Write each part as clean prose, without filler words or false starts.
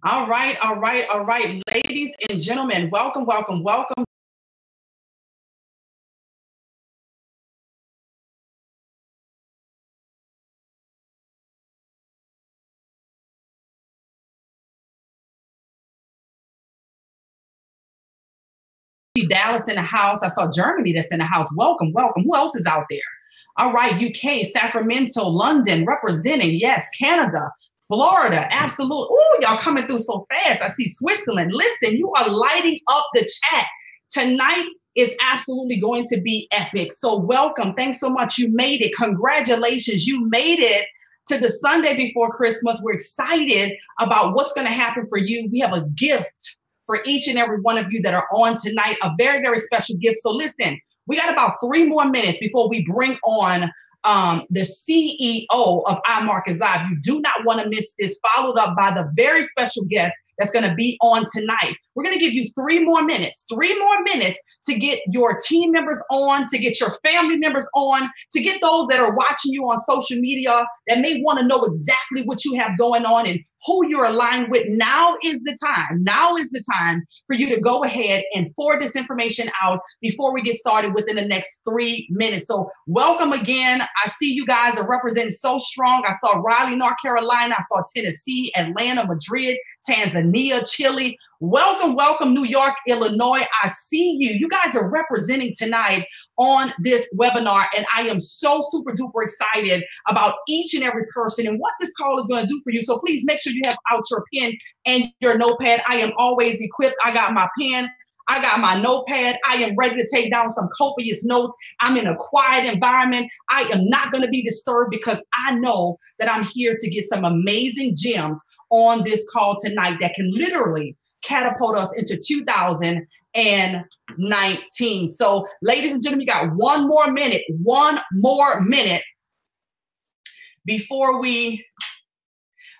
All right, all right, all right. Ladies and gentlemen, welcome, welcome, welcome. Dallas in the house. I saw Germany that's in the house. Welcome, welcome. Who else is out there? All right, UK, Sacramento, London, representing. Yes, Canada, Florida, absolutely. Ooh, y'all coming through so fast. I see Switzerland. Listen, you are lighting up the chat. Tonight is absolutely going to be epic. So welcome. Thanks so much. You made it. Congratulations. You made it to the Sunday before Christmas. We're excited about what's going to happen for you. We have a gift for each and every one of you that are on tonight, a very, very special gift. So listen, we got about 3 more minutes before we bring on the CEO of iMarkets Live. You do not want to miss this, followed up by the very special guest that's going to be on tonight. We're going to give you 3 more minutes to get your team members on, to get your family members on, to get those that are watching you on social media that may want to know exactly what you have going on and who you're aligned with. Now is the time. Now is the time for you to go ahead and forward this information out before we get started within the next 3 minutes. So welcome again. I see you guys are representing so strong. I saw Raleigh, North Carolina. I saw Tennessee, Atlanta, Madrid, Tanzania, Chile. Welcome, welcome, New York, Illinois. I see you. You guys are representing tonight on this webinar, and I am so super duper excited about each and every person and what this call is going to do for you. So please make sure you have out your pen and your notepad. I am always equipped. I got my pen. I got my notepad. I am ready to take down some copious notes. I'm in a quiet environment. I am not going to be disturbed because I know that I'm here to get some amazing gems on this call tonight that can literally catapult us into 2019. So, ladies and gentlemen, you got 1 more minute before we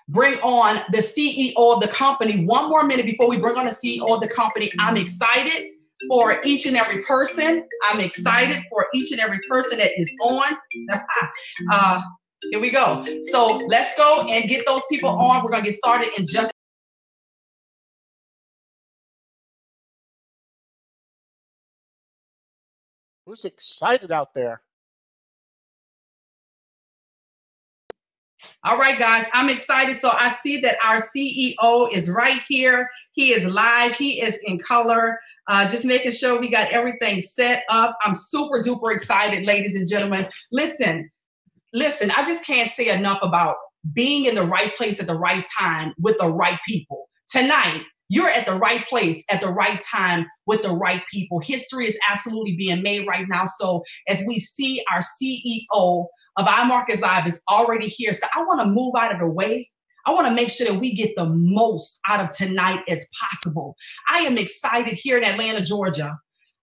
bring on the CEO of the company. 1 more minute before we bring on the CEO of the company. I'm excited for each and every person. I'm excited for each and every person that is on. Here we go. So let's go and get those people on. We're going to get started in just Who's excited out there? All right, guys, I'm excited. So I see that our CEO is right here. He is live. He is in color. Just making sure we got everything set up. I'm super duper excited, ladies and gentlemen. Listen, I just can't say enough about being in the right place at the right time with the right people. Tonight, you're at the right place at the right time with the right people. History is absolutely being made right now. So as we see our CEO of iMarkets Live is already here. So I want to move out of the way. I want to make sure that we get the most out of tonight as possible. I am excited here in Atlanta, Georgia.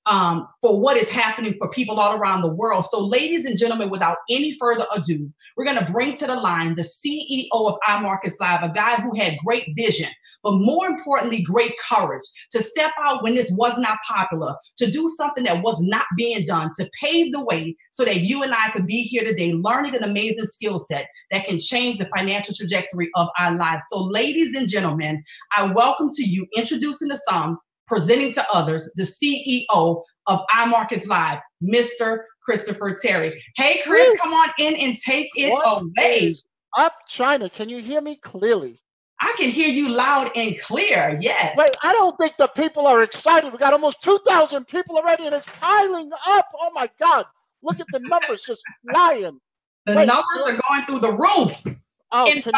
for what is happening for people all around the world. So, ladies and gentlemen, without any further ado, we're going to bring to the line the CEO of iMarkets Live, a guy who had great vision, but more importantly, great courage to step out when this was not popular, to do something that was not being done, to pave the way so that you and I could be here today learning an amazing skill set that can change the financial trajectory of our lives. So, ladies and gentlemen, I welcome to you, introducing to some, presenting to others, the CEO of iMarkets Live, Mr. Christopher Terry. Hey, Chris, Woo! come on in and take it What away. is up, China? Can you hear me clearly? I can hear you loud and clear. Yes. Wait, I don't think the people are excited. We got almost 2,000 people already, and it's piling up. Oh my God! Look at the numbers just flying. The numbers are going through the roof. Oh, invite.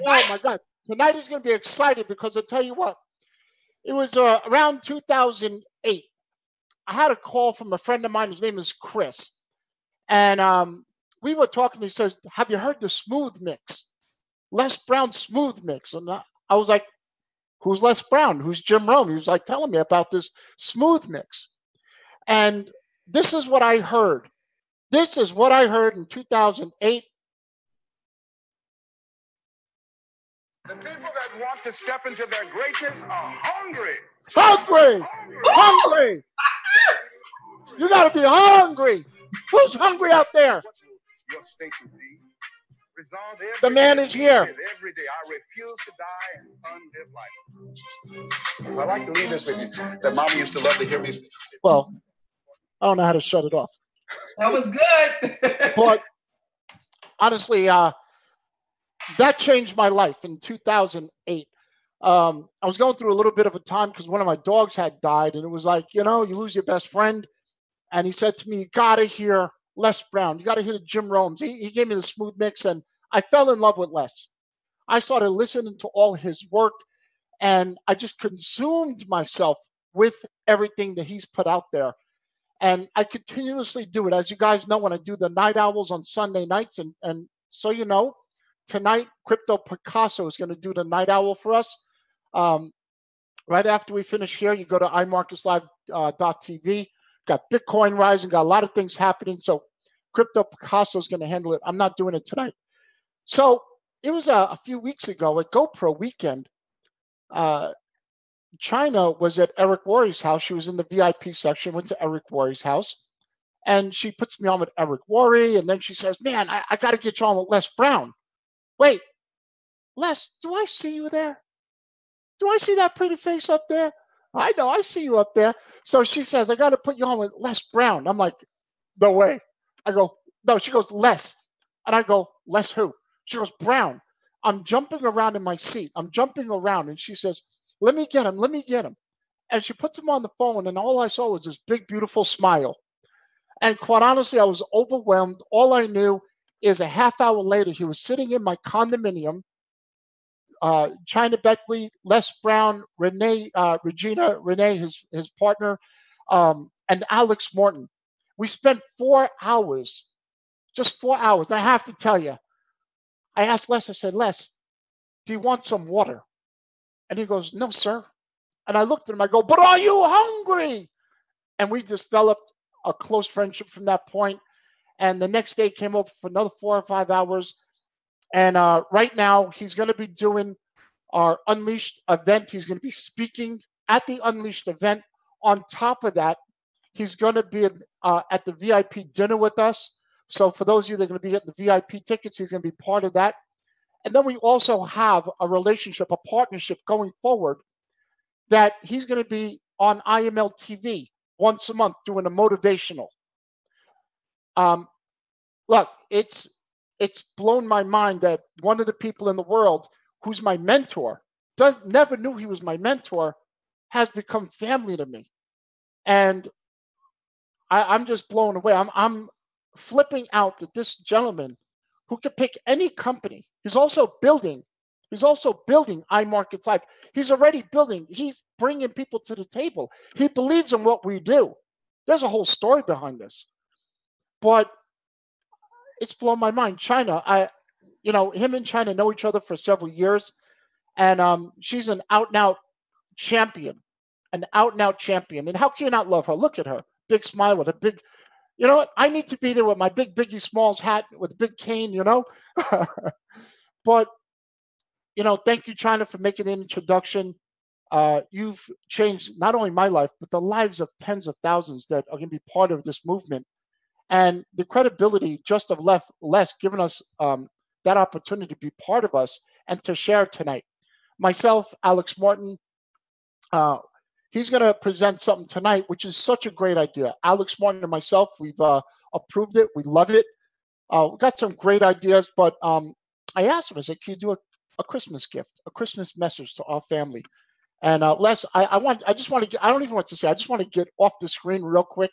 Oh my God! Tonight is going to be excited because I'll tell you what. It was around 2008. I had a call from a friend of mine. His name is Chris. And we were talking. He says, have you heard the smooth mix? Les Brown smooth mix. And I was like, who's Les Brown? Who's Jim Rome? He was like telling me about this smooth mix. And this is what I heard. This is what I heard in 2008. The people that want to step into their greatness are hungry. Hungry. You got to be hungry. Who's hungry out there? Your state will be resolved the man is here. Every day I refuse to die and unlive life. I like to leave this with you. That Mama used to love to hear me say. Well, I don't know how to shut it off. That was good. But honestly, that changed my life in 2008. I was going through a little bit of a time because one of my dogs had died, and it was like, you lose your best friend. And he said to me, you got to hear Les Brown. You got to hear the Jim Romes. He gave me the smooth mix, and I fell in love with Les. I started listening to all his work, and I just consumed myself with everything that he's put out there. And I continuously do it. As you guys know, when I do the Night Owls on Sunday nights, and so you know, tonight, Crypto Picasso is going to do the Night Owl for us. Right after we finish here, you go to iMarketsLive.tv. Got Bitcoin rising, got a lot of things happening. So Crypto Picasso is going to handle it. I'm not doing it tonight. So it was a few weeks ago at GoPro weekend. China was at Eric Worre's house. She was in the VIP section, went to Eric Worre's house. And she puts me on with Eric Worre. And then she says, man, I got to get you on with Les Brown. Wait, Les, do I see you there? Do I see that pretty face up there? I know, I see you up there. So she says, I got to put you on with Les Brown. I'm like, no way. I go, no. She goes, Les. And I go, Les who? She goes, Brown. I'm jumping around in my seat. I'm jumping around. And she says, let me get him. Let me get him. And she puts him on the phone. And all I saw was this big, beautiful smile. And quite honestly, I was overwhelmed. All I knew is a half hour later, he was sitting in my condominium. China Beckley, Les Brown, Regina, Renee, his partner, and Alex Morton. We spent 4 hours, just 4 hours. And I have to tell you, I asked Les, I said, Les, do you want some water? And he goes, no, sir. And I looked at him, I go, but are you hungry? And we developed a close friendship from that point. And the next day came over for another 4 or 5 hours. And right now, he's going to be doing our Unleashed event. He's going to be speaking at the Unleashed event. On top of that, he's going to be at the VIP dinner with us. So for those of you that are going to be getting the VIP tickets, he's going to be part of that. And then we also have a relationship, a partnership going forward that he's going to be on IML TV once a month doing a motivational. Look, it's blown my mind that one of the people in the world who's my mentor, never knew he was my mentor, has become family to me. And I'm just blown away. I'm flipping out that this gentleman who could pick any company, he's also building iMarkets Live. He's already building. He's bringing people to the table. He believes in what we do. There's a whole story behind this. But it's blown my mind. China, him and China know each other for several years, and she's an out-and-out champion. an out-and-out champion. And how can you not love her? Look at her. Big smile with a big, you know what? I need to be there with my big Biggie Smalls hat with a big cane, you know? But, you know, thank you, China, for making an introduction. You've changed not only my life, but the lives of tens of thousands that are going to be part of this movement. And the credibility just of Les giving us that opportunity to be part of us and to share tonight. Myself, Alex Martin, he's going to present something tonight, which is such a great idea. Alex Martin and myself, we've approved it. We love it. We got some great ideas, but I asked him, I said, can you do a Christmas gift, a Christmas message to our family? And Les, I just want to get, I don't even want to say, I just want to get off the screen real quick,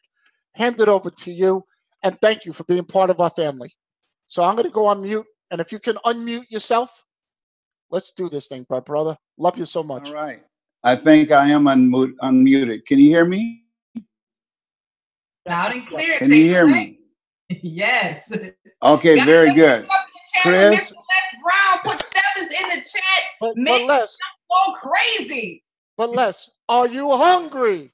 hand it over to you, and thank you for being part of our family. So I'm going to go on mute, and if you can unmute yourself, let's do this thing, my brother. Love you so much. All right. I think I am unmuted. Can you hear me? Loud and clear. Can you hear me? Yes. Okay, very good. Chris, Brown put sevens in the chat. But Man, Les, go crazy. but Les, are you hungry?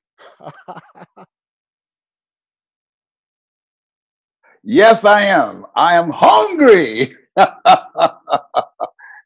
yes, I am. I am hungry.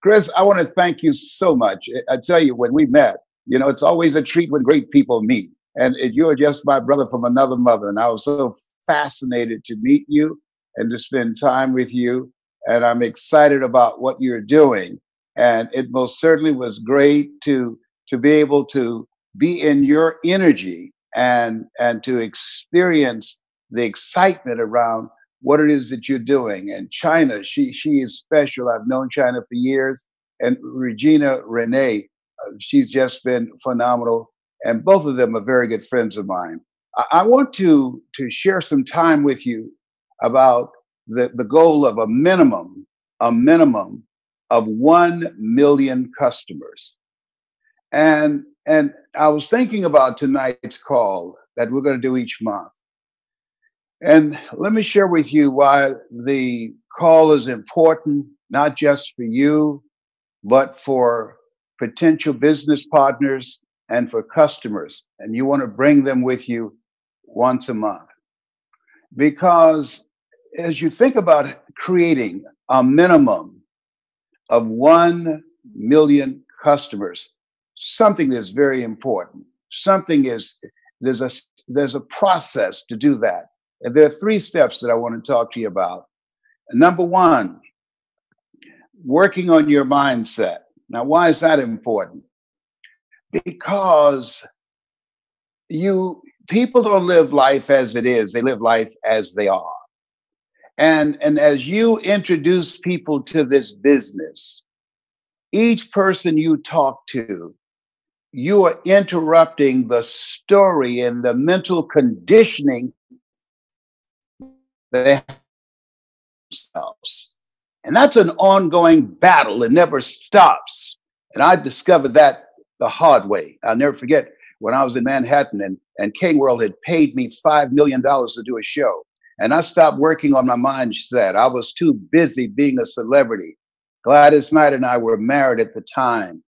Chris, I want to thank you so much. I tell you, when we met, you know, it's always a treat when great people meet. And you're just my brother from another mother. And I was so fascinated to meet you and to spend time with you. And I'm excited about what you're doing. And it most certainly was great to be able to be in your energy and to experience the excitement around what it is that you're doing. And China, she is special. I've known China for years. And Regina Renee, she's just been phenomenal. And both of them are very good friends of mine. I want to share some time with you about the goal of a minimum of 1 million customers. And I was thinking about tonight's call that we're going to do each month. And let me share with you why the call is important, not just for you, but for potential business partners and for customers. And you want to bring them with you once a month. Because as you think about creating a minimum of 1 million customers, something is very important. There's a process to do that. And there are 3 steps that I want to talk to you about. Number 1, working on your mindset. Now, why is that important? Because people don't live life as it is, they live life as they are. And as you introduce people to this business, each person you talk to, you are interrupting the story and the mental conditioning they have themselves. And that's an ongoing battle. It never stops. And I discovered that the hard way. I'll never forget when I was in Manhattan and King World had paid me $5 million to do a show. And I stopped working on my mindset. I was too busy being a celebrity. Gladys Knight and I were married at the time.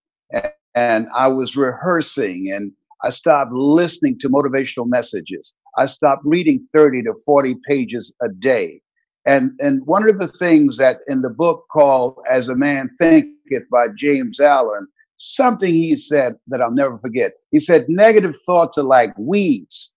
And I was rehearsing and I stopped listening to motivational messages. I stopped reading 30 to 40 pages a day. And one of the things that in the book called As a Man Thinketh by James Allen, something he said that I'll never forget. He said, negative thoughts are like weeds.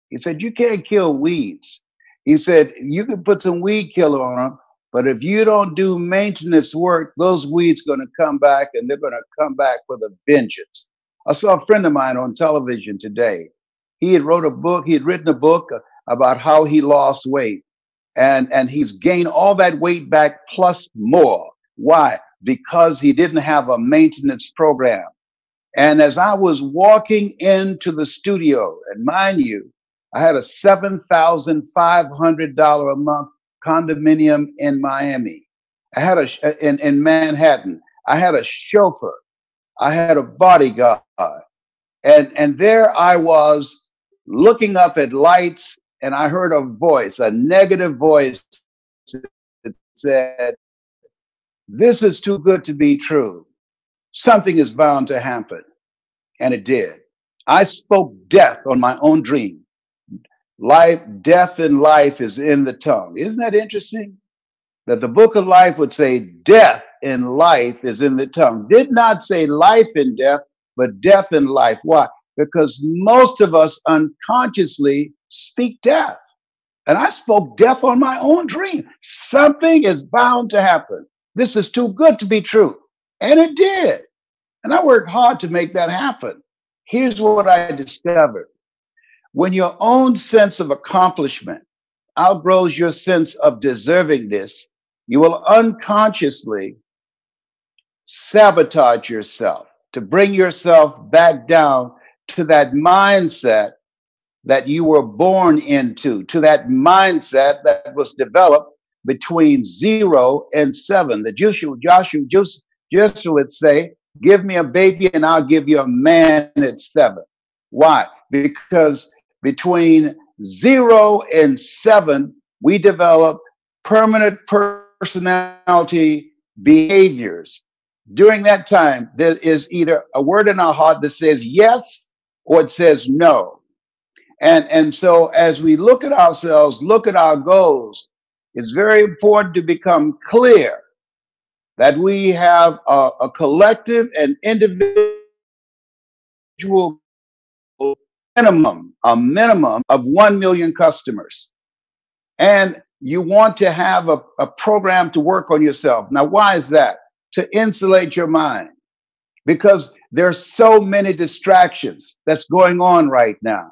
He said, you can't kill weeds. He said, you can put some weed killer on them, but if you don't do maintenance work, those weeds going to come back and they're going to come back with a vengeance. I saw a friend of mine on television today. He had written a book about how he lost weight and he's gained all that weight back plus more. Why? Because he didn't have a maintenance program. And as I was walking into the studio, and mind you, I had a $7,500 a month condominium in Miami. I had in Manhattan. I had a chauffeur. I had a bodyguard. And there I was looking up at lights, and I heard a voice, a negative voice that said, this is too good to be true. Something is bound to happen. And it did. I spoke death on my own dream. Life, death and life is in the tongue. Isn't that interesting? That the book of life would say death and life is in the tongue. Did not say life and death, but death and life. Why? Because most of us unconsciously speak death. And I spoke death on my own dream. Something is bound to happen. This is too good to be true. And it did. And I worked hard to make that happen. Here's what I discovered. When your own sense of accomplishment outgrows your sense of deservingness, you will unconsciously sabotage yourself to bring yourself back down to that mindset that you were born into, to that mindset that was developed between 0 and 7. The Joshua would say, give me a baby and I'll give you a man at 7. Why? Because between 0 and 7, we develop permanent personality behaviors. During that time, there is either a word in our heart that says yes or it says no. And so as we look at ourselves, look at our goals, it's very important to become clear that we have a collective and individual a minimum of 1 million customers. And you want to have a program to work on yourself. Now, why is that? To insulate your mind, because there's so many distractions that's going on right now.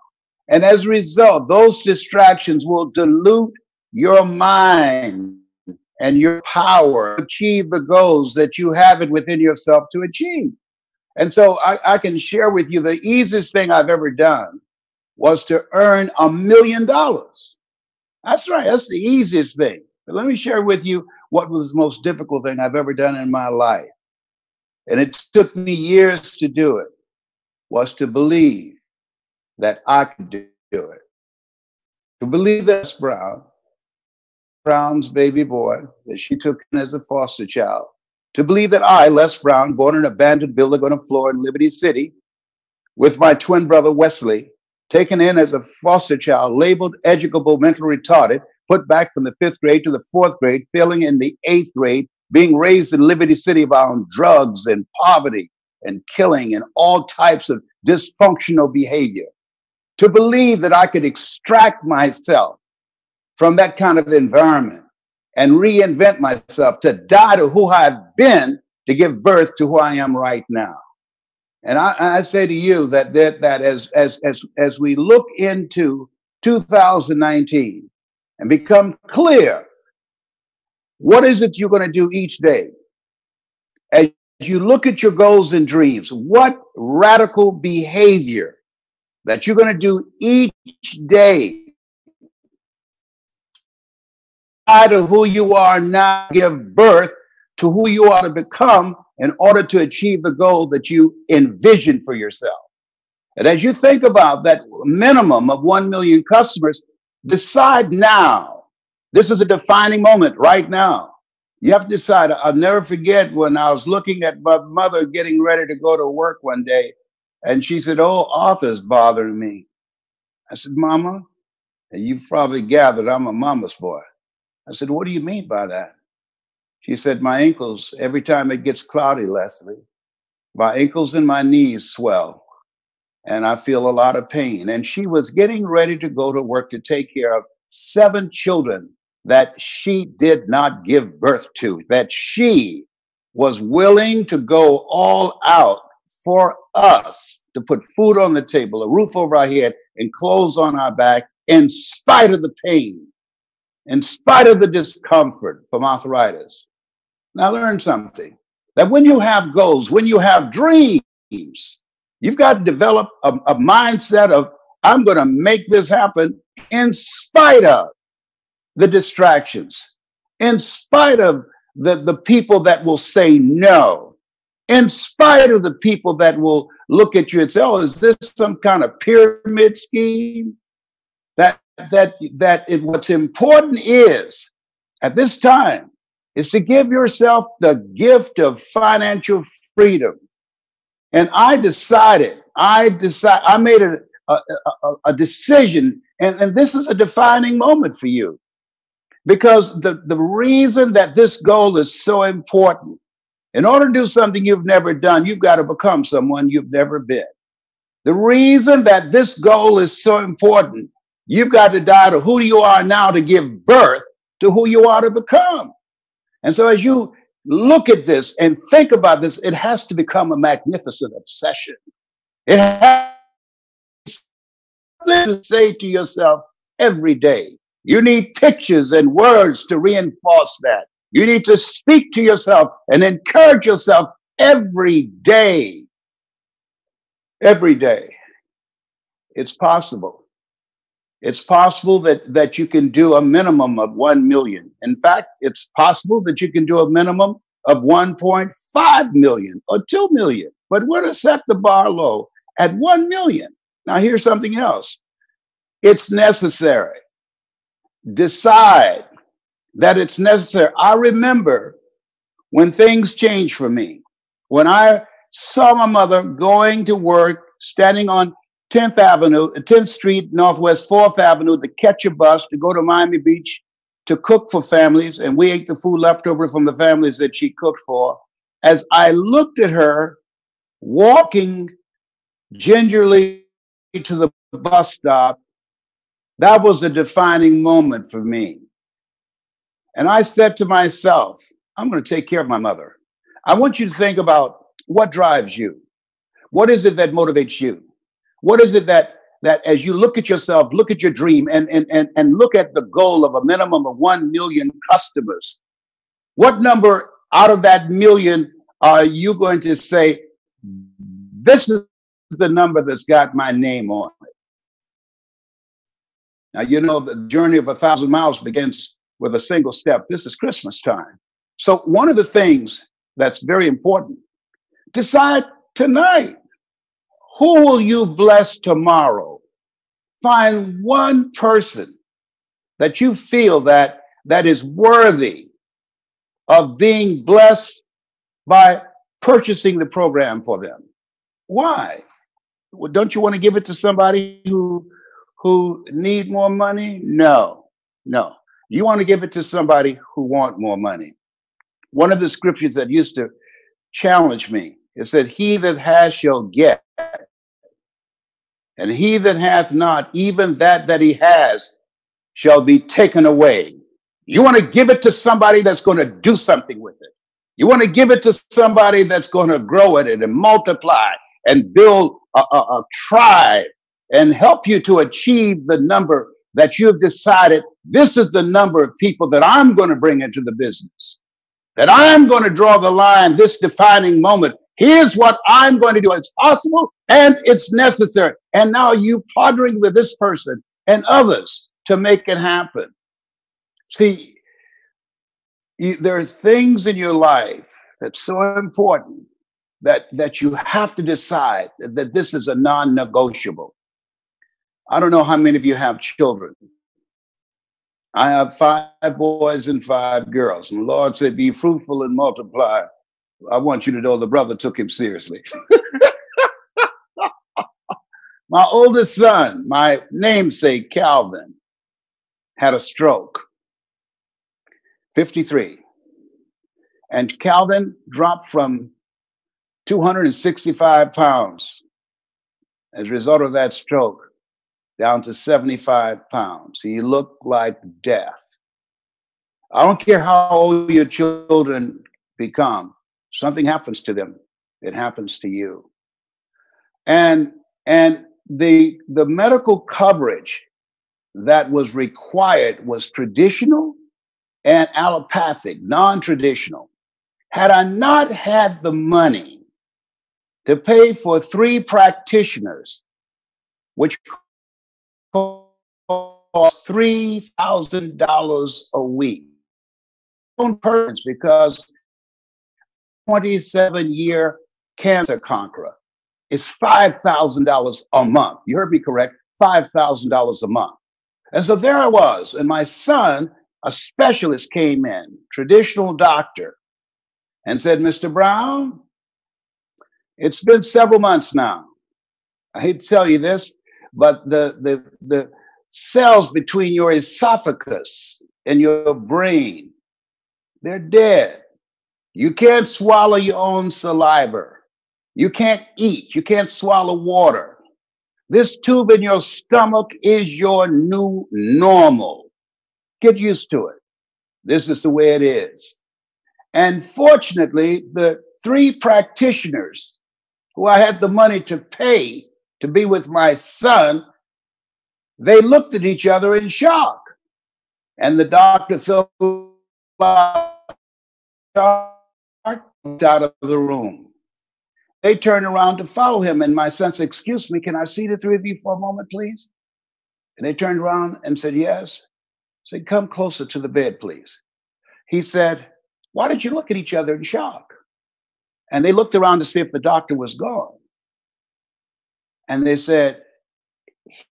And as a result, those distractions will dilute your mind and your power to achieve the goals that you have it within yourself to achieve. And so I can share with you the easiest thing I've ever done was to earn $1 million. That's right. That's the easiest thing. But let me share with you what was the most difficult thing I've ever done in my life. And it took me years to do it, was to believe that I could do it. To believe that Brown's baby boy, that she took in as a foster child, to believe that I, Les Brown, born in an abandoned building on a floor in Liberty City, with my twin brother Wesley, taken in as a foster child, labeled educable, mentally retarded, put back from the 5th grade to the 4th grade, failing in the 8th grade, being raised in Liberty City around drugs and poverty and killing and all types of dysfunctional behavior. To believe that I could extract myself from that kind of environment and reinvent myself, to die to who I've been, to give birth to who I am right now. And I say to you that as we look into 2019 and become clear, what is it you're going to do each day? As you look at your goals and dreams, what radical behavior that you're going to do each day to who you are now, give birth to who you are to become in order to achieve the goal that you envision for yourself. And as you think about that minimum of 1 million customers, decide now. This is a defining moment right now. You have to decide. I'll never forget when I was looking at my mother getting ready to go to work one day, and she said, "Oh, Arthur's bothering me." I said, "Mama," and you've probably gathered I'm a mama's boy. I said, "What do you mean by that?" She said, "My ankles, every time it gets cloudy, Leslie, my ankles and my knees swell, and I feel a lot of pain." And she was getting ready to go to work to take care of 7 children that she did not give birth to, that she was willing to go all out for us to put food on the table, a roof over our head, and clothes on our back, in spite of the pain, in spite of the discomfort from arthritis. Now learn something, that when you have goals, when you have dreams, you've got to develop a mindset of, I'm going to make this happen in spite of the distractions, in spite of the people that will say no, in spite of the people that will look at you and say, "Oh, is this some kind of pyramid scheme?" What's important is, at this time, is to give yourself the gift of financial freedom. And I decided I made a decision, and this is a defining moment for you, because the reason that this goal is so important, in order to do something you've never done, you've got to become someone you've never been. The reason that this goal is so important, you've got to die to who you are now to give birth to who you are to become. And so as you look at this and think about this, it has to become a magnificent obsession. It has to say to yourself every day. You need pictures and words to reinforce that. You need to speak to yourself and encourage yourself every day. Every day. It's possible. It's possible that you can do a minimum of 1 million. In fact, it's possible that you can do a minimum of 1.5 million or 2 million. But we're to set the bar low at 1 million. Now, here's something else. It's necessary. Decide that it's necessary. I remember when things changed for me, when I saw my mother going to work, standing on 10th Street, Northwest 4th Avenue to catch a bus to go to Miami Beach to cook for families. And we ate the food left over from the families that she cooked for. As I looked at her walking gingerly to the bus stop, that was a defining moment for me. And I said to myself, I'm going to take care of my mother. I want you to think about what drives you. What is it that motivates you? What is it that as you look at yourself, look at your dream and look at the goal of a minimum of 1 million customers? What number out of that million are you going to say, this is the number that's got my name on it? Now, you know, the journey of 1,000 miles begins with a single step. This is Christmas time. So one of the things that's very important, decide tonight, who will you bless tomorrow? Find one person that you feel that is worthy of being blessed by purchasing the program for them. Why? Well, don't you want to give it to somebody who need more money? No. You want to give it to somebody who want more money. One of the scriptures that used to challenge me, it said, he that has shall get, and he that hath not, even that he has shall be taken away. You want to give it to somebody that's going to do something with it. You want to give it to somebody that's going to grow it and multiply and build a tribe and help you to achieve the number that you've decided, this is the number of people that I'm going to bring into the business, that I'm going to draw the line, this defining moment. Here's what I'm going to do. It's possible and it's necessary. And now you partnering with this person and others to make it happen. See, there are things in your life that's so important that you have to decide that this is a non-negotiable. I don't know how many of you have children. I have 5 boys and 5 girls. And the Lord said, be fruitful and multiply. I want you to know the brother took him seriously. My oldest son, my namesake, Calvin, had a stroke, 53. And Calvin dropped from 265 pounds as a result of that stroke down to 75 pounds. He looked like death. I don't care how old your children become. Something happens to them. It happens to you. And the medical coverage that was required was traditional and allopathic, non-traditional. Had I not had the money to pay for 3 practitioners, which cost $3,000 a week, on purpose, because 27-year cancer conqueror is $5,000 a month. You heard me correct, $5,000 a month. And so there I was, and my son, a specialist, came in, traditional doctor, and said, Mr. Brown, it's been several months now. I hate to tell you this, but the cells between your esophagus and your brain, they're dead. You can't swallow your own saliva. You can't eat. You can't swallow water. This tube in your stomach is your new normal. Get used to it. This is the way it is. And fortunately, the 3 practitioners who I had the money to pay to be with my son, they looked at each other in shock. And the doctor fell out of the room. They turned around to follow him, and my son said, "Excuse me, can I see the 3 of you for a moment, please?" And they turned around and said, "Yes." I said, "Come closer to the bed, please." He said, "Why did you look at each other in shock?" And they looked around to see if the doctor was gone. And they said,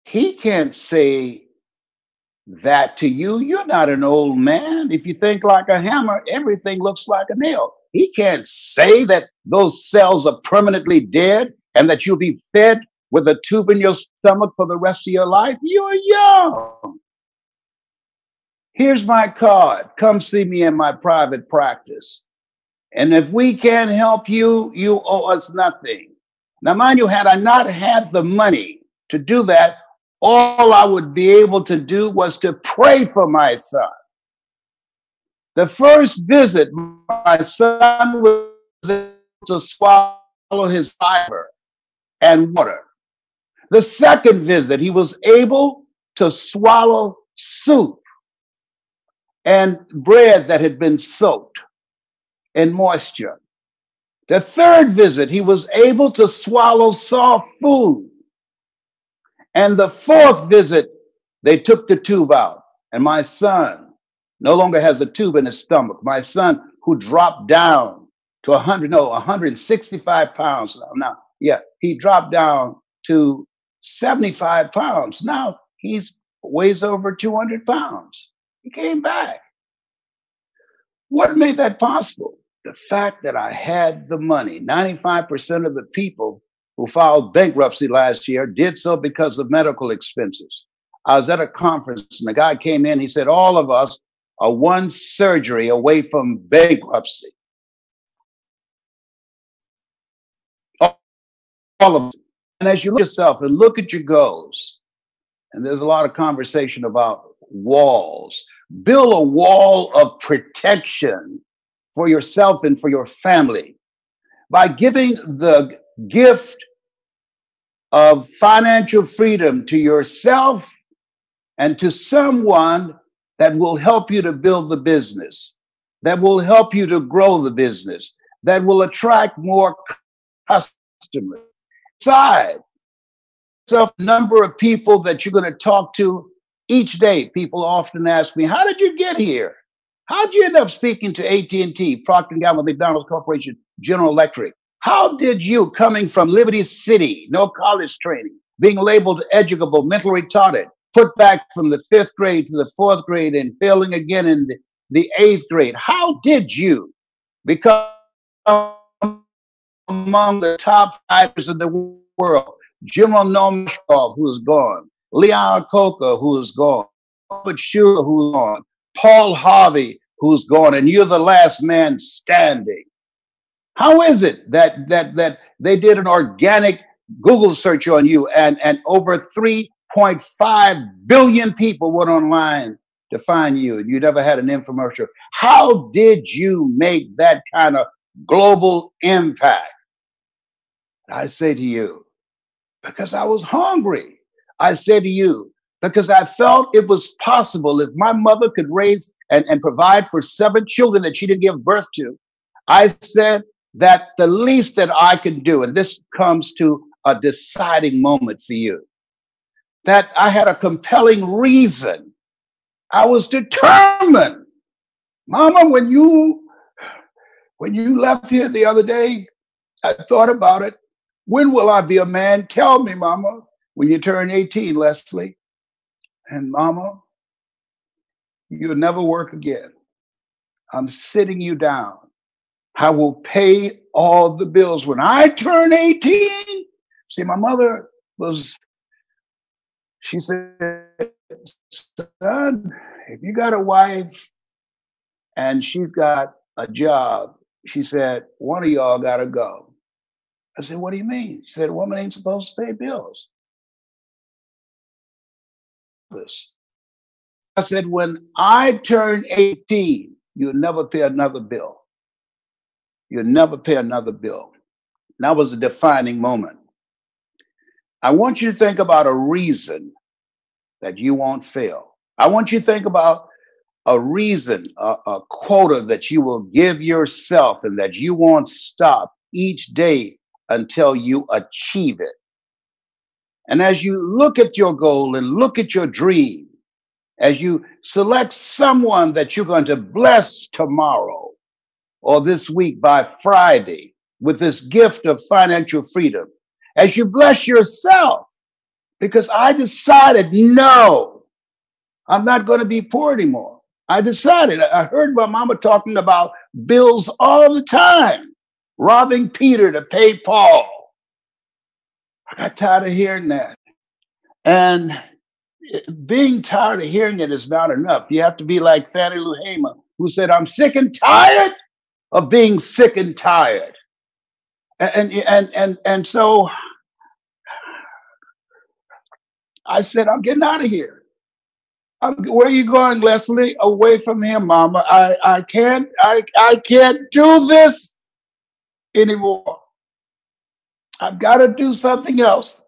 "He can't say that to you. You're not an old man. If you think like a hammer, everything looks like a nail. He can't say that those cells are permanently dead and that you'll be fed with a tube in your stomach for the rest of your life. You're young. Here's my card. Come see me in my private practice. And if we can't help you, you owe us nothing." Now, mind you, had I not had the money to do that, all I would be able to do was to pray for my son. The first visit, my son was able to swallow his fiber and water. The second visit, he was able to swallow soup and bread that had been soaked in moisture. The third visit, he was able to swallow soft food. And the fourth visit, they took the tube out, and my son no longer has a tube in his stomach. My son, who dropped down to 165 pounds now. Yeah, he dropped down to 75 pounds. Now he's weighs over 200 pounds. He came back. What made that possible? The fact that I had the money. 95% of the people who filed bankruptcy last year did so because of medical expenses. I was at a conference and the guy came in, he said, all of us are one surgery away from bankruptcy. All of them. And as you look at yourself and look at your goals, and there's a lot of conversation about walls, build a wall of protection for yourself and for your family by giving the gift of financial freedom to yourself and to someone that will help you to build the business, that will help you to grow the business, that will attract more customers. Besides, a number of people that you're going to talk to each day. People often ask me, how did you get here? How did you end up speaking to AT&T, Procter & Gamble, McDonald's Corporation, General Electric? How did you, coming from Liberty City, no college training, being labeled educable, mentally retarded, put back from the 5th grade to the 4th grade and failing again in the 8th grade, how did you become among the top fighters in the world? General Nomashkov, who is gone, Leon Coca, who is gone, Robert Schuller, who is gone, Paul Harvey, who's gone, and you're the last man standing. How is it that they did an organic Google search on you and over 3.5 billion people went online to find you and you never had an infomercial? How did you make that kind of global impact? I say to you, because I was hungry. I say to you, because I felt it was possible if my mother could raise and provide for 7 children that she didn't give birth to. I said that the least that I could do, and this comes to a deciding moment for you, that I had a compelling reason. I was determined. Mama, when you left here the other day, I thought about it. When will I be a man? Tell me, Mama, when you turn 18, Leslie. And Mama, you'll never work again. I'm sitting you down. I will pay all the bills when I turn 18. See, my mother was, she said, son, if you got a wife and she's got a job, she said, one of y'all got to go. I said, what do you mean? She said, a woman ain't supposed to pay bills. I said, when I turn 18, you'll never pay another bill. You'll never pay another bill. And that was a defining moment. I want you to think about a reason that you won't fail. I want you to think about a reason, a quota that you will give yourself and that you won't stop each day until you achieve it. And as you look at your goal and look at your dream, as you select someone that you're going to bless tomorrow or this week by Friday with this gift of financial freedom, as you bless yourself, because I decided, no, I'm not going to be poor anymore. I decided. I heard my mama talking about bills all the time, robbing Peter to pay Paul. I got tired of hearing that. And being tired of hearing it is not enough. You have to be like Fannie Lou Hamer, who said, I'm sick and tired of being sick and tired. And so I said, I'm getting out of here. Where are you going, Leslie? Away from him, Mama. I can't do this anymore. I've got to do something else.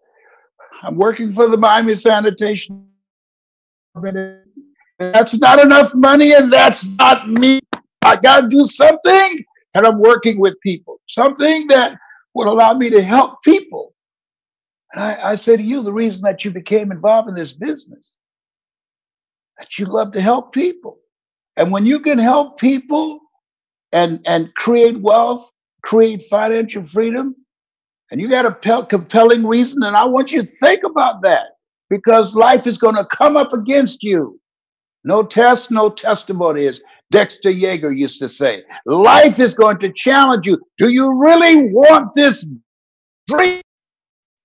I'm working for the Miami Sanitation. That's not enough money, and that's not me. I got to do something, and I'm working with people. Something that will allow me to help people. And I say to you, the reason that you became involved in this business, that you love to help people. And when you can help people and create wealth, create financial freedom, and you got a compelling reason, and I want you to think about that, because life is going to come up against you. No test, no testimony, as Dexter Yeager used to say. Life is going to challenge you. Do you really want this dream,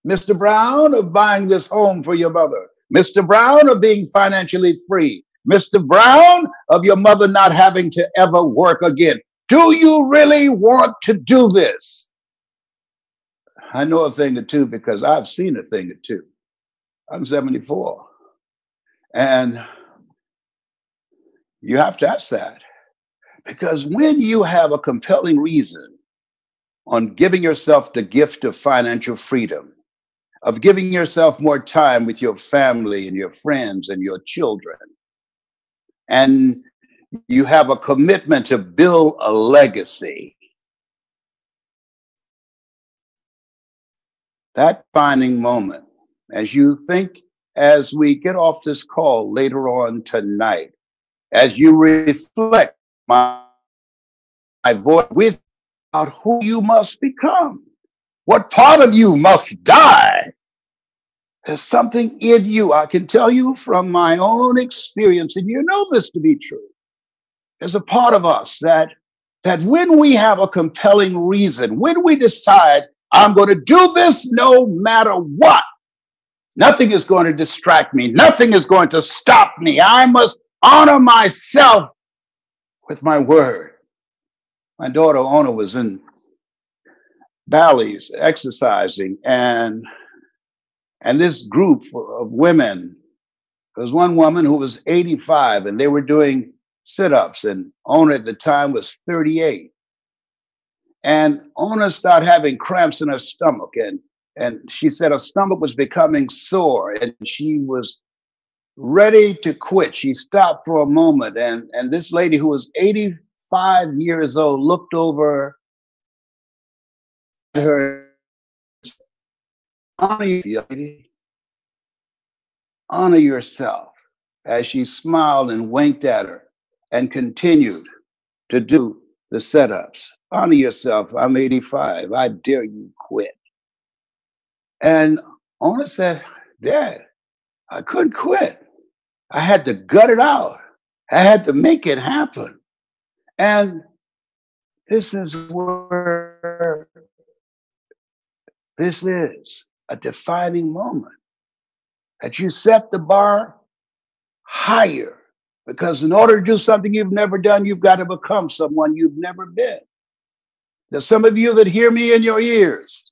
Mr. Brown, of buying this home for your mother? Mr. Brown, of being financially free? Mr. Brown, of your mother not having to ever work again? Do you really want to do this? I know a thing or two because I've seen a thing or two. I'm 74. And you have to ask that. Because when you have a compelling reason on giving yourself the gift of financial freedom, of giving yourself more time with your family and your friends and your children, and you have a commitment to build a legacy, that defining moment, as you think, as we get off this call later on tonight, as you reflect my voice with about who you must become, what part of you must die. There's something in you, I can tell you from my own experience, and you know this to be true. There's a part of us that when we have a compelling reason, when we decide, I'm going to do this no matter what, nothing is going to distract me. Nothing is going to stop me. I must honor myself with my word. My daughter, Ona, was in Bally's exercising, and this group of women, there was one woman who was 85, and they were doing sit-ups, and Ona at the time was 38. And Ona started having cramps in her stomach, and she said her stomach was becoming sore, and she was ready to quit. She stopped for a moment, and this lady who was 85 years old looked over at her. Honor yourself, as she smiled and winked at her and continued to do the setups. Honor yourself. I'm 85. I dare you quit. And Ona said, Dad, I couldn't quit. I had to gut it out. I had to make it happen. And this is where this is. a defining moment, that you set the bar higher. Because in order to do something you've never done, you've got to become someone you've never been. There's some of you that hear me in your ears,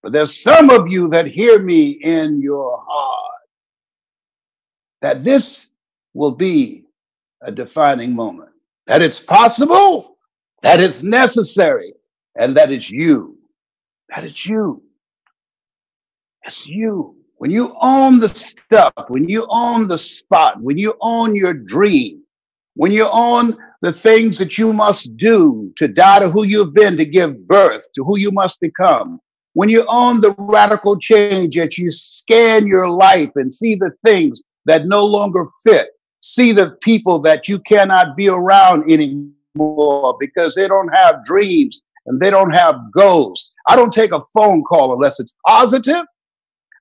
but there's some of you that hear me in your heart. That this will be a defining moment. That it's possible, that it's necessary, and that it's you. That it's you. It's you. When you own the stuff, when you own the spot, when you own your dream, when you own the things that you must do to die to who you've been, to give birth to who you must become, when you own the radical change that you scan your life and see the things that no longer fit, see the people that you cannot be around anymore because they don't have dreams and they don't have goals. I don't take a phone call unless it's positive,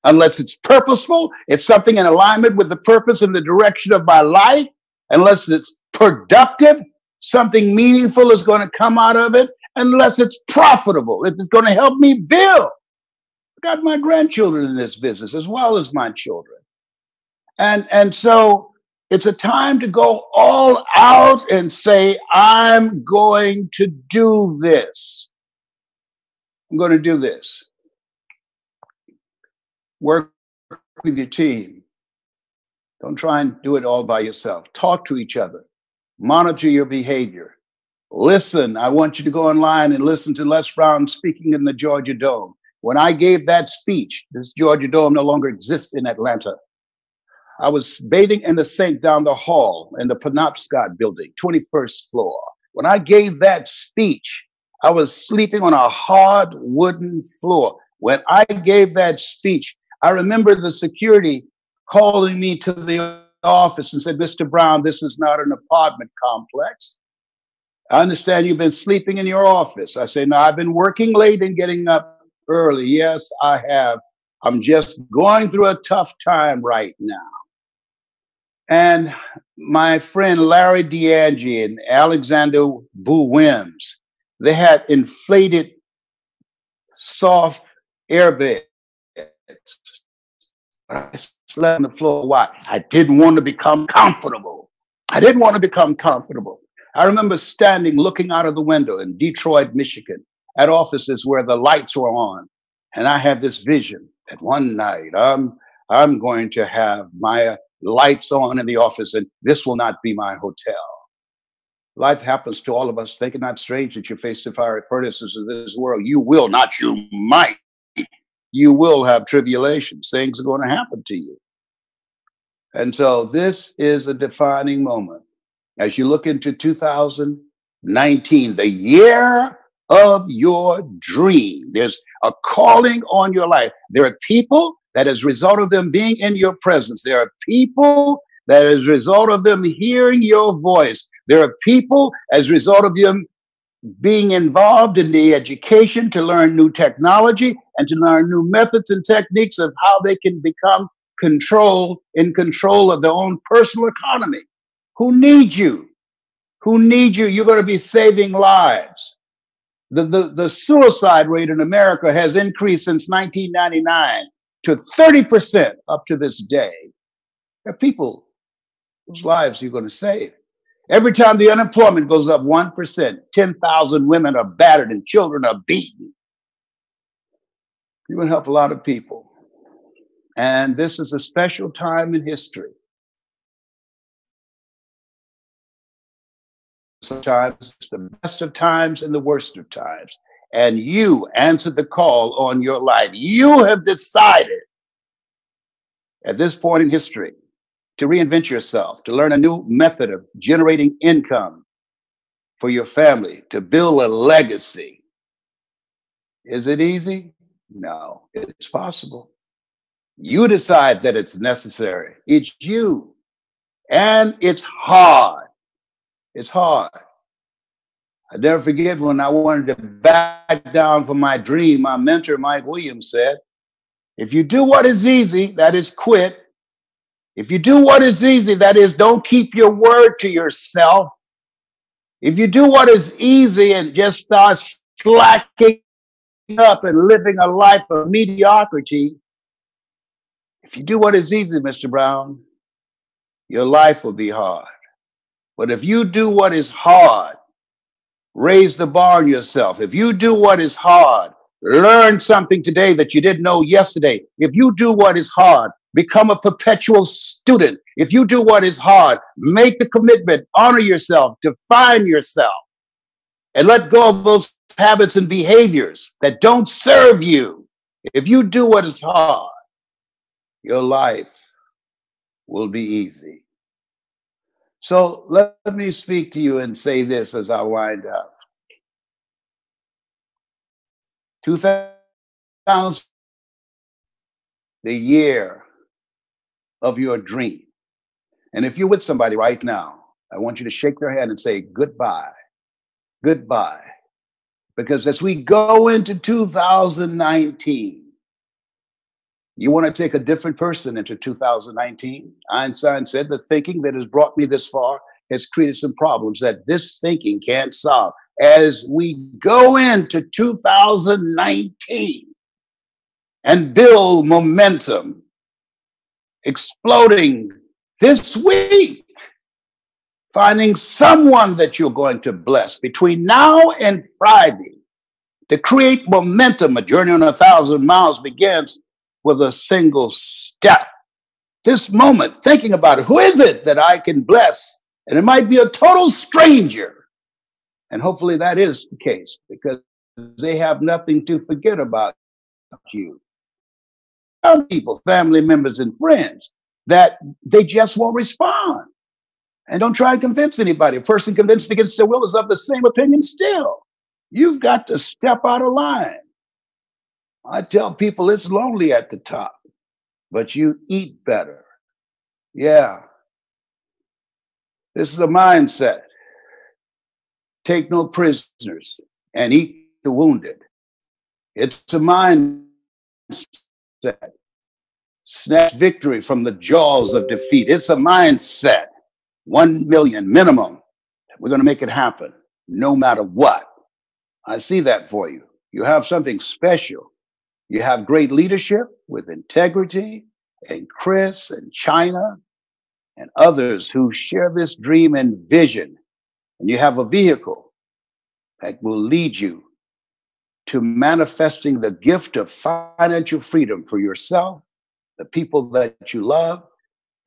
unless it's purposeful, it's something in alignment with the purpose and the direction of my life, unless it's productive, something meaningful is going to come out of it, unless it's profitable, if it's going to help me build. I got my grandchildren in this business as well as my children. And so it's a time to go all out and say, I'm going to do this. I'm going to do this. Work with your team. Don't try and do it all by yourself. Talk to each other. Monitor your behavior. Listen. I want you to go online and listen to Les Brown speaking in the Georgia Dome. When I gave that speech, this Georgia Dome no longer exists in Atlanta. I was bathing in the sink down the hall in the Penobscot building, 21st floor. When I gave that speech, I was sleeping on a hard wooden floor. When I gave that speech, I remember the security calling me to the office and said, Mr. Brown, this is not an apartment complex. I understand you've been sleeping in your office. I say, no, I've been working late and getting up early. Yes, I have. I'm just going through a tough time right now. And my friend Larry DeAngie and Alexander Boo Wims, they had inflated soft air beds. I slept on the floor. Why? I didn't want to become comfortable. I didn't want to become comfortable. I remember standing, looking out of the window in Detroit, Michigan, at offices where the lights were on. And I had this vision that one night I'm going to have my lights on in the office, and this will not be my hotel. Life happens to all of us. Think it not strange that you face the fiery furnaces of this world. You will, not you might. You will have tribulations. Things are going to happen to you. And so this is a defining moment. As you look into 2019, the year of your dream, there's a calling on your life. There are people that as a result of them being in your presence, there are people that as a result of them hearing your voice, there are people as a result of them being involved in the education to learn new technology and to learn new methods and techniques of how they can become in control of their own personal economy. Who need you? Who need you? You're going to be saving lives. The suicide rate in America has increased since 1999 to 30% up to this day. There are people whose lives you're going to save. Every time the unemployment goes up 1%, 10,000 women are battered and children are beaten. You're going to help a lot of people. And this is a special time in history. Sometimes it's the best of times and the worst of times. And you answered the call on your life. You have decided at this point in history to reinvent yourself, to learn a new method of generating income for your family, to build a legacy. Is it easy? No, it's possible. You decide that it's necessary. It's you. And it's hard. It's hard. I never forget when I wanted to back down from my dream, my mentor, Mike Williams, said, if you do what is easy, that is quit. If you do what is easy, that is don't keep your word to yourself. If you do what is easy and just start slacking up and living a life of mediocrity, If you do what is easy, Mr. Brown, your life will be hard. But if you do what is hard, raise the bar on yourself. If you do what is hard, learn something today that you didn't know yesterday. If you do what is hard, become a perpetual student. If you do what is hard, make the commitment, honor yourself, define yourself, and let go of those habits and behaviors that don't serve you. If you do what is hard, your life will be easy. So let me speak to you and say this as I wind up. 2000, the year of your dream. And if you're with somebody right now, I want you to shake their hand and say goodbye, goodbye. Because as we go into 2019, you want to take a different person into 2019. Einstein said the thinking that has brought me this far has created some problems that this thinking can't solve. As we go into 2019 and build momentum, exploding this week, finding someone that you're going to bless between now and Friday to create momentum. A journey on 1,000 miles begins with a single step. This moment, thinking about who is it that I can bless? And it might be a total stranger. And hopefully that is the case because they have nothing to forget about you. Some people, family members and friends, that they just won't respond. And don't try and convince anybody. A person convinced against their will is of the same opinion still. You've got to step out of line. I tell people it's lonely at the top, but you eat better. Yeah. This is a mindset. Take no prisoners and eat the wounded. It's a mindset. Snatch victory from the jaws of defeat. It's a mindset. 1 million minimum. We're going to make it happen no matter what. I see that for you. You have something special. You have great leadership with integrity, and Chris and China and others who share this dream and vision. And you have a vehicle that will lead you to manifesting the gift of financial freedom for yourself, the people that you love,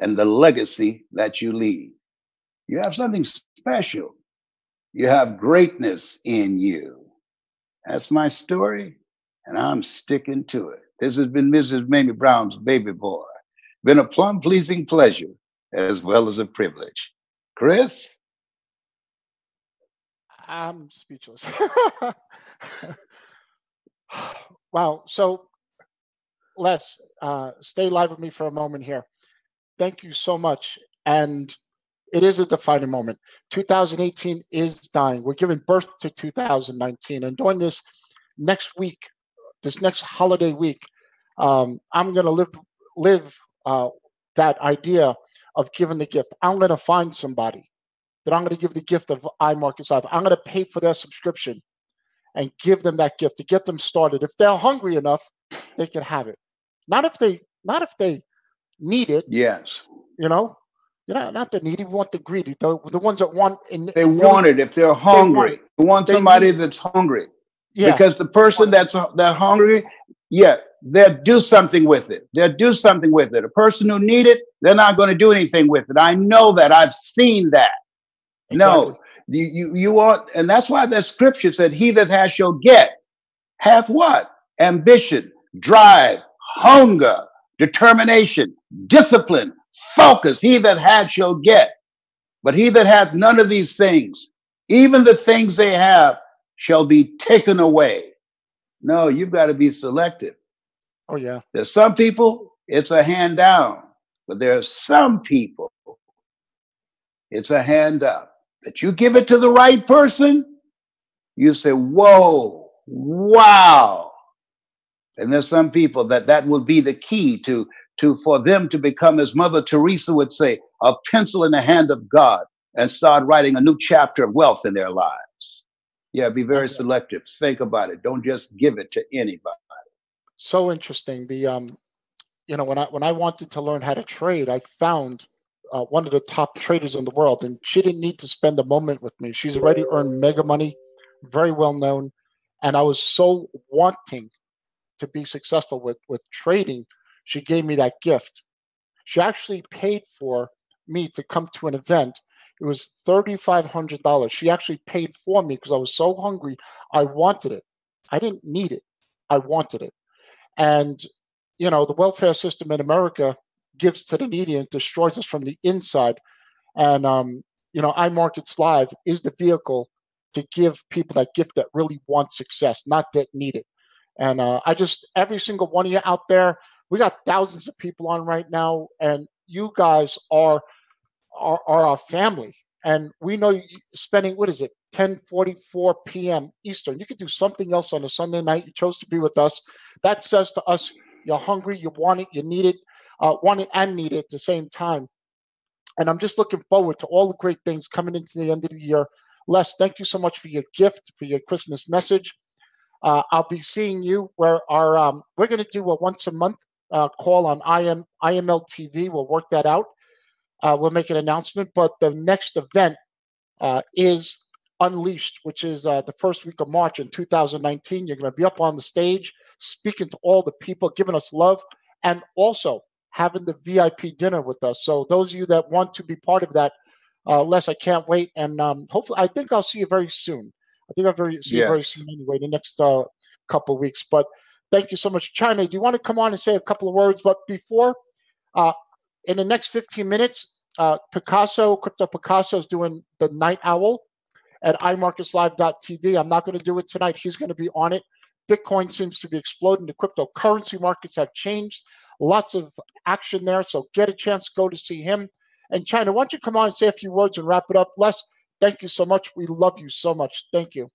and the legacy that you leave. You have something special. You have greatness in you. That's my story, and I'm sticking to it. This has been Mrs. Mamie Brown's baby boy. Been a plum-pleasing pleasure as well as a privilege. Chris? I'm speechless. Wow. So, Les, stay live with me for a moment here. Thank you so much. And it is a defining moment. 2018 is dying. We're giving birth to 2019. And during this next week, this next holiday week, I'm going to live that idea of giving the gift. I'm going to find somebody that I'm going to give the gift of iMarkets Live. I'm going to pay for their subscription and give them that gift to get them started. If they're hungry enough, they can have it. Not if they need it. Yes. Not the needy, we want the greedy. The ones that want they want it if they're hungry. They want somebody that's hungry. Yeah. Because the person that's hungry, yeah, they'll do something with it. They'll do something with it. A person who needs it, they're not going to do anything with it. I know that. I've seen that. Exactly. No, you want, and that's why that scripture said, he that has shall get. Hath what? Ambition, drive, hunger, determination, discipline, focus. He that hath shall get. But he that hath none of these things, even the things they have, shall be taken away. No, you've got to be selective. Oh, yeah. There's some people, it's a hand down. But there are some people, it's a hand up. That you give it to the right person, you say, whoa, wow. And there's some people that will be the key to for them to become, as Mother Teresa would say, a pencil in the hand of God and start writing a new chapter of wealth in their lives. Yeah, be very selective. Think about it. Don't just give it to anybody. So interesting. when I wanted to learn how to trade, I found one of the top traders in the world, and she didn't need to spend a moment with me. She's already earned mega money, very well known, and I was so wanting to be successful with trading. She gave me that gift. She actually paid for me to come to an event. It was $3,500. She actually paid for me because I was so hungry. I wanted it. I didn't need it. I wanted it. And, the welfare system in America gives to the needy and destroys us from the inside. And, iMarkets Live is the vehicle to give people that gift that really want success, not that need it. And every single one of you out there, we got thousands of people on right now, and you guys are our family. And we know you spending, what is it, 10:44 p.m. Eastern. You could do something else on a Sunday night. You chose to be with us. That says to us, you're hungry, you want it, you need it, want it and need it at the same time. And I'm just looking forward to all the great things coming into the end of the year. Les, thank you so much for your gift, for your Christmas message. I'll be seeing you where we're going to do a once a month call on IML TV. We'll work that out. We'll make an announcement. But the next event is Unleashed, which is the first week of March in 2019. You're going to be up on the stage, speaking to all the people, giving us love, and also having the VIP dinner with us. So those of you that want to be part of that, Les, I can't wait. And hopefully, I think I'll see you very soon. I think I'll see you very soon anyway, the next couple of weeks. But thank you so much. China, do you want to come on and say a couple of words? But before, in the next 15 minutes, Crypto Picasso is doing the Night Owl at iMarketsLive.tv. I'm not going to do it tonight. He's going to be on it. Bitcoin seems to be exploding. The cryptocurrency markets have changed. Lots of action there. So get a chance to go to see him. And China, why don't you come on and say a few words and wrap it up? Les, thank you so much. We love you so much. Thank you.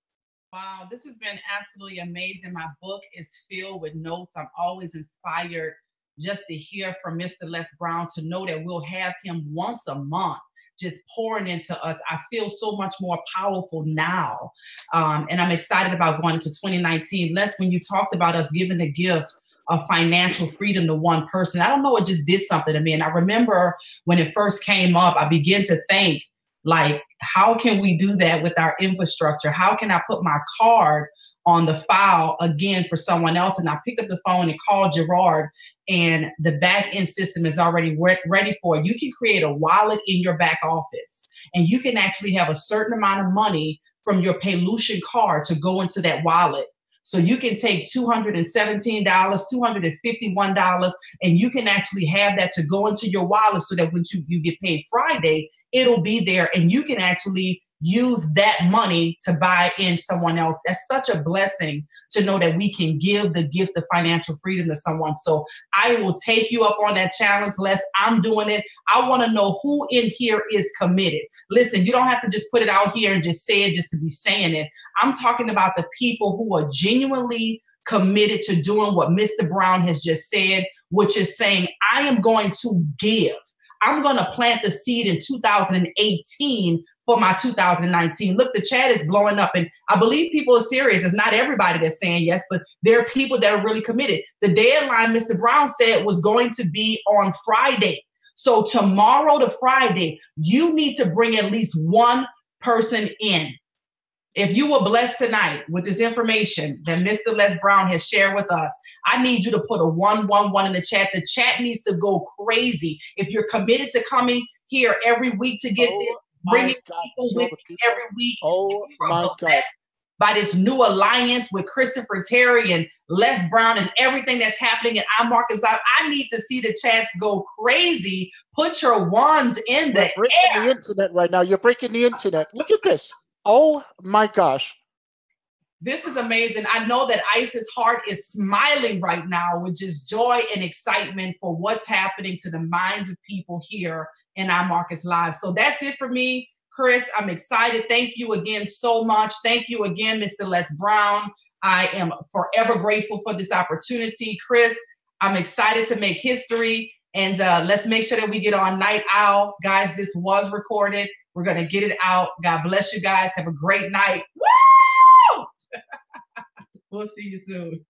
Wow, this has been absolutely amazing. My book is filled with notes. I'm always inspired just to hear from Mr. Les Brown, to know that we'll have him once a month just pouring into us. I feel so much more powerful now. And I'm excited about going into 2019. Les, when you talked about us giving the gift of financial freedom to one person, I don't know, it just did something to me. And I remember when it first came up, I began to think, like, how can we do that with our infrastructure? How can I put my card on the file again for someone else? And I picked up the phone and called Gerard, and the back end system is already ready for it. You can create a wallet in your back office, and you can actually have a certain amount of money from your Palution card to go into that wallet. So you can take $217, $251, and you can actually have that to go into your wallet so that when you get paid Friday, it'll be there, and you can actually use that money to buy in someone else. That's such a blessing to know that we can give the gift of financial freedom to someone. So I will take you up on that challenge, Les. I'm doing it. I want to know who in here is committed. Listen, you don't have to just put it out here and just say it just to be saying it. I'm talking about the people who are genuinely committed to doing what Mr. Brown has just said, which is saying, I am going to give. I'm going to plant the seed in 2018 for my 2019. Look, the chat is blowing up, and I believe people are serious. It's not everybody that's saying yes, but there are people that are really committed. The deadline, Mr. Brown said, was going to be on Friday. So tomorrow to Friday, you need to bring at least one person in. If you were blessed tonight with this information that Mr. Les Brown has shared with us, I need you to put a 111 in the chat. The chat needs to go crazy. If you're committed to coming here every week to get this, bringing people with you every week. Oh my God. By this new alliance with Christopher Terry and Les Brown and everything that's happening at iMarkets Live, I need to see the chats go crazy. Put your ones in the air. The internet right now. You're breaking the internet. Look at this. Oh my gosh. This is amazing. I know that Ice's heart is smiling right now with just joy and excitement for what's happening to the minds of people here in iMarkets Live. So that's it for me, Chris. I'm excited. Thank you again so much. Thank you again, Mr. Les Brown. I am forever grateful for this opportunity. Chris, I'm excited to make history. And let's make sure that we get on Night Owl. Guys, this was recorded. We're going to get it out. God bless you guys. Have a great night. Woo! We'll see you soon.